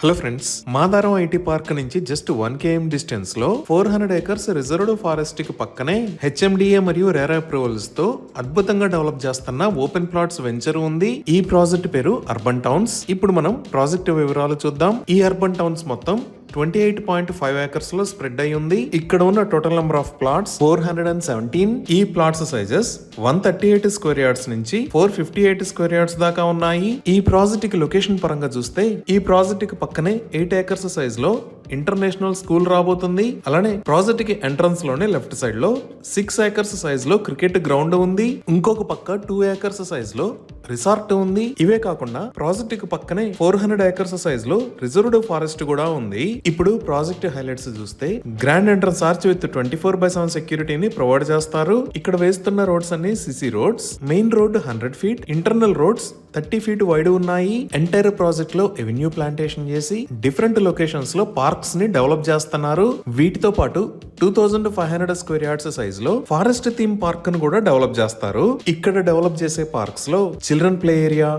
Hello friends, Madaram IT park నుంచి just 1 km distance లో 400 acres reserved forest కి పక్కనే హెచ్ఎండిఏ మరియు రేరా అప్రూవల్స్ తో అద్భుతంగా డెవలప్ చేస్తున్న ఓపెన్ ప్లాట్స్ వెంచర్ ఉంది. ఈ ప్రాజెక్ట్ పేరు అర్బన్ టౌన్స్. ఇప్పుడు మనం ప్రాజెక్ట్ వివరాలు చూద్దాం. ఈ అర్బన్ టౌన్స్ మొత్తం 28.5 ఏకర్స్ లో స్ప్రెడ్ అయి ఉంది. ఇక్కడ ఉన్న టోటల్ నెంబర్ ఆఫ్ ప్లాట్స్ 417. ఈ ప్లాట్స్ సైజెస్ 138 స్క్వేర్ యార్డ్స్ నుంచి 458 స్క్వేర్ యార్డ్స్ దాకా ఉన్నాయి. ఈ ప్రాజెక్ట్ కి లొకేషన్ పరంగా చూస్తే ఈ ప్రాజెక్ట్ కి పక్కనే 8 ఏకర్స్ సైజ్ లో ఇంటర్నేషనల్ స్కూల్ రాబోతుంది. అలానే ప్రాజెక్ట్ కి ఎంట్రన్స్ లోనే లెఫ్ట్ సైడ్ లో 6 ఏకర్స్ సైజ్ లో క్రికెట్ గ్రౌండ్ ఉంది. ఇంకొక పక్క 2 ఏకర్స్ సైజ్ లో రిసార్ట్ ఉంది. ఇవే కాకుండా ప్రాజెక్ట్ కి పక్కనే 400 ఏకర్స్ సైజ్ లో రిజర్వ్డ్ ఫారెస్ట్ కూడా ఉంది. ఇప్పుడు ప్రాజెక్ట్ హైలైట్స్ చూస్తే గ్రాండ్ ఎంట్రన్స్ ఆర్చ్ విత్ 24/7 సెక్యూరిటీని ప్రొవైడ్ చేస్తారు. ఇక్కడ వేస్తున్న రోడ్స్ అన్ని CC roads. Main road 100 feet, internal roads 30 feet wide ఉన్నాయి. ఎంటైర్ ప్రాజెక్ట్ లో ఎవెన్యూ ప్లాంటేషన్ చేసి డిఫరెంట్ లొకేషన్స్ లో పార్క్స్ ని డెవలప్ చేస్తున్నారు. వీటితో పాటు 2500 స్క్వేర్ యార్డ్స్ సైజ్ లో ఫారెస్ట్ థీమ్ పార్క్ ను కూడా డెవలప్ చేస్తారు. ఇక్కడ డెవలప్ చేసే పార్క్స్ లో children play area,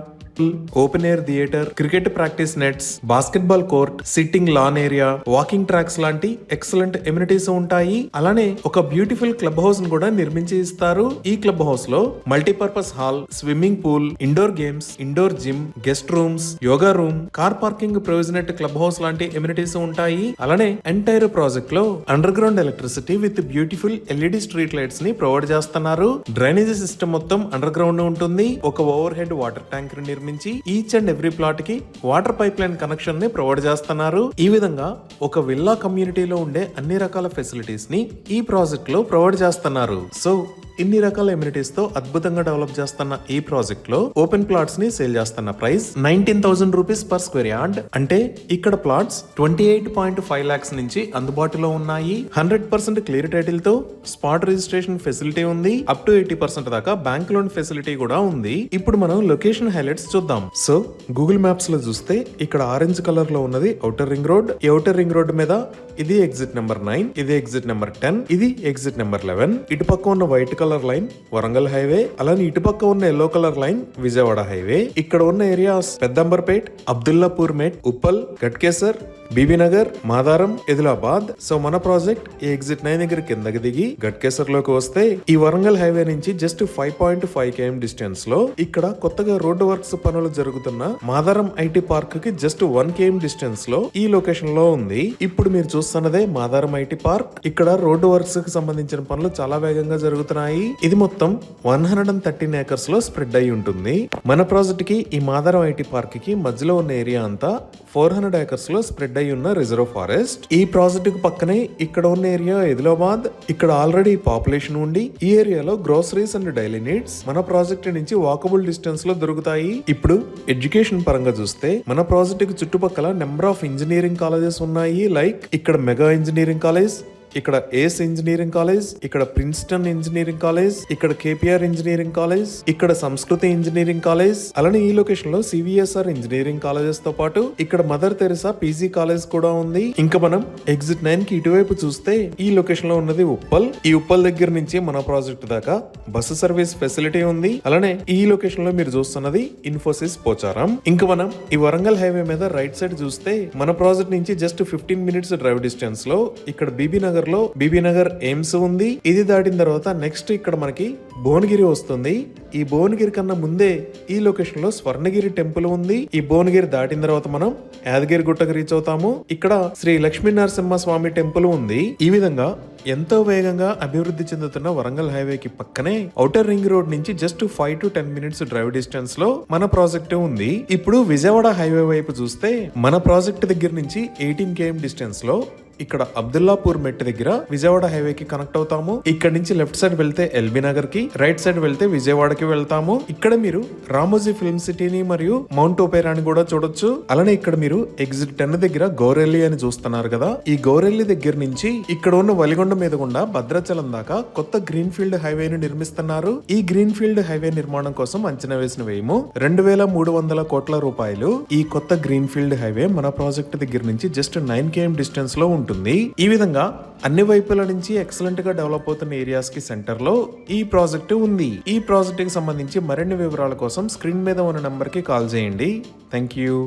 open air theatre, cricket practice nets, basketball court, sitting lawn area, walking tracks లాంటి ఎక్సలెంట్ ఎమ్యూనిటీస్ ఉంటాయి. అలానే ఒక బ్యూటిఫుల్ క్లబ్ హౌస్ ను కూడా నిర్మించి ఇస్తారు. ఈ క్లబ్ హౌస్ లో multipurpose hall, swimming pool, indoor games, indoor gym, guest rooms, yoga room, car parking ప్రొవిజనెట్ క్లబ్ హౌస్ లాంటి ఎమ్యూనిటీస్ ఉంటాయి. అలానే ఎంటైర్ ప్రాజెక్ట్ లో underground electricity with beautiful LED street lights ని ప్రొవైడ్ చేస్తున్నారు. డ్రైనేజీ సిస్టమ్ మొత్తం underground ఉంటుంది. ఒక ఓవర్ హెడ్ వాటర్ ట్యాంక్ నిర్మించి ఈచ్ అండ్ ఎవ్రీ ప్లాట్ కి వాటర్ పైప్ లైన్ కనెక్షన్ ని ప్రొవైడ్ చేస్తున్నారు. ఈ విధంగా ఒక విల్లా కమ్యూనిటీలో ఉండే అన్ని రకాల ఫెసిలిటీస్ ని ఈ ప్రాజెక్ట్ లో ప్రొవైడ్ చేస్తున్నారు. సో ఇన్ని రకాల ఎమ్యూనిటీస్ తో అద్భుతంగా డెవలప్ చేస్తున్న ఈ ప్రాజెక్ట్ లో ఓపెన్ ప్లాట్స్ ని సేల్ చేస్తున్న price 19,000 rupees per square yard. అంటే ఇక్కడ ప్లాట్స్ 28.5 lakhs నుంచి అందుబాటులో ఉన్నాయి. 100% క్లియర్ టైటిల్ తో స్పాట్ రిజిస్ట్రేషన్ ఫెసిలిటీ ఉంది. అప్ టు 80% దాకా బ్యాంక్ లోన్ ఫెసిలిటీ కూడా ఉంది. ఇప్పుడు మనం లొకేషన్ హైలైట్స్ చూద్దాం. సో గూగుల్ మ్యాప్స్ లో చూస్తే ఇక్కడ ఆరెంజ్ కలర్ లో ఉన్నది ఔటర్ రింగ్ రోడ్. ఈ ఔటర్ రింగ్ రోడ్ మీద ఇది ఎగ్జిట్ నెంబర్ 9, ఇది ఎగ్జిట్ నెంబర్ 10, ఇది ఎగ్జిట్ నెంబర్ 11. ఇటుపక్క ఉన్న white colour line Warangal highway, అలానే ఇటుపక్క ఉన్న yellow colour line Vijayawada highway. ఇక్కడ ఉన్న ఏరియాస్ పెద్దంబర్పేట్, అబ్దుల్లాపూర్ మేట్, ఉప్పల్, గట్కేసర్, బీబీనగర్, మాదారం, ఎదిలాబాద్. సో మన ప్రాజెక్ట్ ఈ ఎగ్జిట్ 9 దగ్గర కిందకి దిగి గట్కేసర్ లోకి వస్తే ఈ వరంగల్ హైవే నుంచి జస్ట్ 5.5 km డిస్టెన్స్ లో ఇక్కడ కొత్తగా రోడ్డు వర్క్స్ పనులు జరుగుతున్న మాదారం ఐటీ పార్క్ కి జస్ట్ 1 km డిస్టెన్స్ లో ఈ లొకేషన్ లో ఉంది. ఇప్పుడు మీరు చూస్తున్నదే మాదారం ఐటీ పార్క్. ఇక్కడ రోడ్డు వర్క్స్ కి సంబంధించిన పనులు చాలా వేగంగా జరుగుతున్నాయి. ఇది మొత్తం 113 ఏకర్స్ లో స్ప్రెడ్ అయి ఉంటుంది. మన ప్రాజెక్ట్ కి ఈ మాదారం ఐటీ పార్క్ కి మధ్యలో ఉన్న ఏరియా అంతా 400 ఏకర్స్ లో స్ప్రెడ్ అయి ఉన్న రిజర్వ్ ఫారెస్ట్. ఈ ప్రాజెక్ట్ కు పక్కనే ఇక్కడ ఉన్న ఏరియా ఎదిలాబాద్. ఇక్కడ ఆల్రెడీ పాపులేషన్ ఉండి ఈ ఏరియాలో గ్రోసరీస్ అండ్ డైలీ నీడ్స్ మన ప్రాజెక్ట్ నుంచి వాకబుల్ డిస్టెన్స్ లో దొరుకుతాయి. ఇప్పుడు ఎడ్యుకేషన్ పరంగా చూస్తే మన ప్రాజెక్ట్ కు చుట్టుపక్కల నెంబర్ ఆఫ్ ఇంజనీరింగ్ కాలేజెస్ ఉన్నాయి. లైక్ ఇక్కడ మెగా ఇంజనీరింగ్ కాలేజ్, ఇక్కడ ఏస్ ఇంజనీరింగ్ కాలేజ్, ఇక్కడ ప్రిన్స్టన్ ఇంజనీరింగ్ కాలేజ్, ఇక్కడ కేపీఆర్ ఇంజనీరింగ్ కాలేజ్, ఇక్కడ సంస్కృతి ఇంజనీరింగ్ కాలేజ్. అలానే ఈ లొకేషన్ లో సివిఎస్ఆర్ ఇంజనీరింగ్ కాలేజెస్ తో పాటు ఇక్కడ మదర్ తెరెసా పీజీ కాలేజ్ కూడా ఉంది. ఇంకా మనం ఎగ్జిట్ 9 కి ఇటువైపు చూస్తే ఈ లొకేషన్ లో ఉన్నది ఉప్పల్. ఈ ఉప్పల్ దగ్గర నుంచి మన ప్రాజెక్ట్ దాకా బస్సు సర్వీస్ ఫెసిలిటీ ఉంది. అలానే ఈ లొకేషన్ లో మీరు చూస్తున్నది ఇన్ఫోసిస్ పోచారం. ఇంకా మనం ఈ వరంగల్ హైవే మీద రైట్ సైడ్ చూస్తే మన ప్రాజెక్ట్ నుంచి జస్ట్ 15 minutes డ్రైవ్ డిస్టెన్స్ లో ఇక్కడ బీబీనగర్ ఎయిమ్స్ ఉంది. ఇది దాటిన తర్వాత నెక్స్ట్ ఇక్కడ మనకి భువనగిరి వస్తుంది. ఈ భువనగిరి కన్నా ముందే ఈ లొకేషన్ లో స్వర్ణగిరి టెంపుల్ ఉంది. ఈ భువనగిరి దాటిన తర్వాత మనం యాదగిరి గుట్టకు రీచ్ అవుతాము. ఇక్కడ శ్రీ లక్ష్మీ నరసింహ స్వామి టెంపుల్ ఉంది. ఈ విధంగా ఎంతో వేగంగా అభివృద్ధి చెందుతున్న వరంగల్ హైవే కి పక్కనే ఔటర్ రింగ్ రోడ్ నుంచి just 5 to 10 minutes drive distance లో మన ప్రాజెక్ట్ ఉంది. ఇప్పుడు విజయవాడ హైవే వైపు చూస్తే మన ప్రాజెక్ట్ దగ్గర నుంచి 18 km డిస్టెన్స్ లో ఇక్కడ అబ్దుల్లాపూర్ మెట్ దగ్గర విజయవాడ హైవే కి కనెక్ట్ అవుతాము. ఇక్కడ నుంచి లెఫ్ట్ సైడ్ వెళ్తే ఎల్బీ నగర్ కి, రైట్ సైడ్ వెళ్తే విజయవాడకి వెళ్తాము. ఇక్కడ మీరు రామోజీ ఫిల్మ్ సిటీని మరియు మౌంట్ ఓపెరాని కూడా చూడొచ్చు. అలానే ఇక్కడ మీరు ఎగ్జిట్ 10 దగ్గర గౌరెల్లి అని చూస్తున్నారు కదా. ఈ గౌరెల్లి దగ్గర నుంచి ఇక్కడ ఉన్న వలిగొండ మీద గుండా భద్రాచలం దాకా కొత్త గ్రీన్ ఫీల్డ్ హైవేను నిర్మిస్తున్నారు. ఈ గ్రీన్ ఫీల్డ్ హైవే నిర్మాణం కోసం అంచనా వేసిన వ్యయము 2,300 కోట్ల రూపాయలు. ఈ కొత్త గ్రీన్ ఫీల్డ్ హైవే మన ప్రాజెక్ట్ దగ్గర నుంచి జస్ట్ 9 km డిస్టెన్స్ లో ఉంటుంది. ఈ విధంగా అన్ని వైపుల నుంచి ఎక్సలెంట్ గా డెవలప్ అవుతున్న ఏరియాస్ కి సెంటర్ లో ఈ ప్రాజెక్ట్ ఉంది. ఈ ప్రాజెక్ట్ కి సంబంధించి మరిన్ని వివరాల కోసం స్క్రీన్ మీద ఉన్న నంబర్ కి కాల్ చేయండి. Thank you.